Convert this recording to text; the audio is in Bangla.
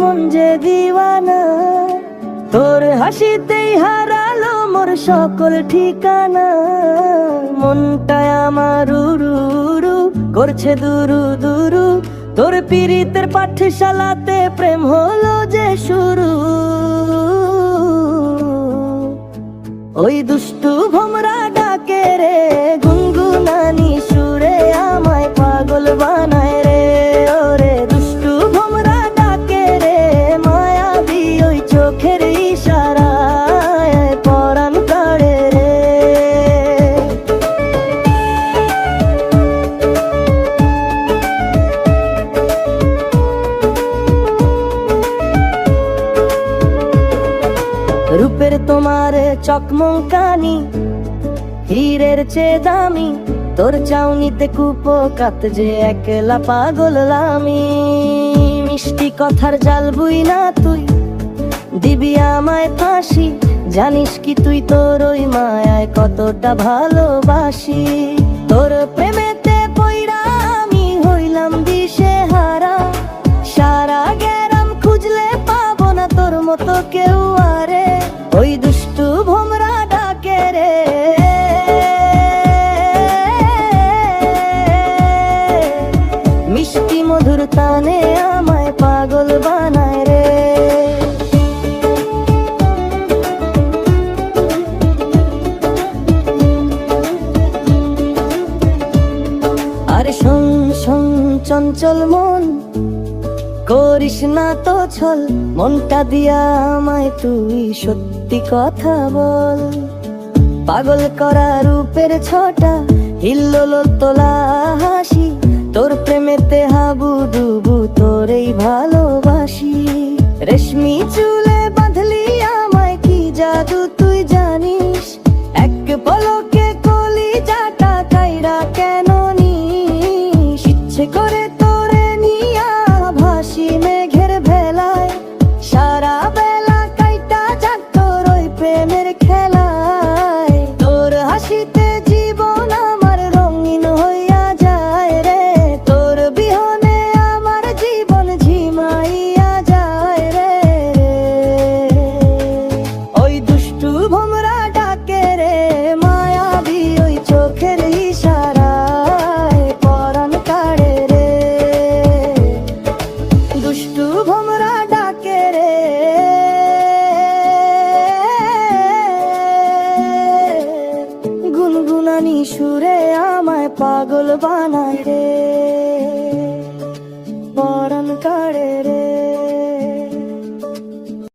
মন যে দিওয়ানা, তোর হাসিতেই হারালো মোর সকল ঠিকানা। মনটায় আমার উরু উরু করছে দুরু দুরু, তোর পীড়িতের পাঠশালাতে প্রেম হলো যে শুরু। ওই দুষ্টু ভোমরা ডাকে রে গুনগুনানি সুরে, আমায় পাগল বানায় রে। ওরে দুষ্টু ভোমরা ডাকে রে মায়াবী ওই চোখের ইশারায় পরাণ কাড়ে রে। রূপের তোমার চকমকানি হীরের চেয়ে দামি, তোর চাউনিতে কুপোকাত যে একলা পাগল লামি। মিষ্টি কথার জাল বুই না তুই দিবি আমায় ফাঁসি, জানিস কি তুই তোর ওই মায়ায় কতটা ভালোবাসি। তোর প্রেমেতে পইড়া আমি হইলাম দিশে হারা, সারা গেরাম খুঁজলে পাবো না তোর মতো কেউ আরে। ওই দুষ্টু ভোমরা ডাকে রে মিষ্টি মধুর তানে আমায় পাগল বানায় রে। আরে শোন শোন চঞ্চল মন, করিস না তো ছল, মনটা দিয়া আমায় তুই সত্যি কথা বল। পাগল করা রূপের ছটা হিল্লোল তোলা হাসি, তোর প্রেমেতে হাবু ডুবু তোরেই ভালোবাসি। রেশমি চুলে বাঁধলি আমায় কি জাদু তুই জানিস, এক পলকে কলিজাটা কাইরা কেন নিস। ইচ্ছে করে তোরে নিয়া ভাসি মেঘের ভেলায়, সারা বেলা কাইটা যাক তোর ওই প্রেমের খেলায়। তোর হাসিতে জীবন আমার রঙিন হইয়া যায় রে, তোর বিহনে আমার জীবন ঝিমাইয়া যায় রে। ওই দুষ্টু ভোমরা ডাকে রে মায়াবী ওই চোখের ইশারায় পরাণ কাড়ে রে। দুষ্টু ভোমরা ডাকে রে গুনগুনানি সুরে, আমায় পাগল বানায় রে পরাণ কাড়ে রে।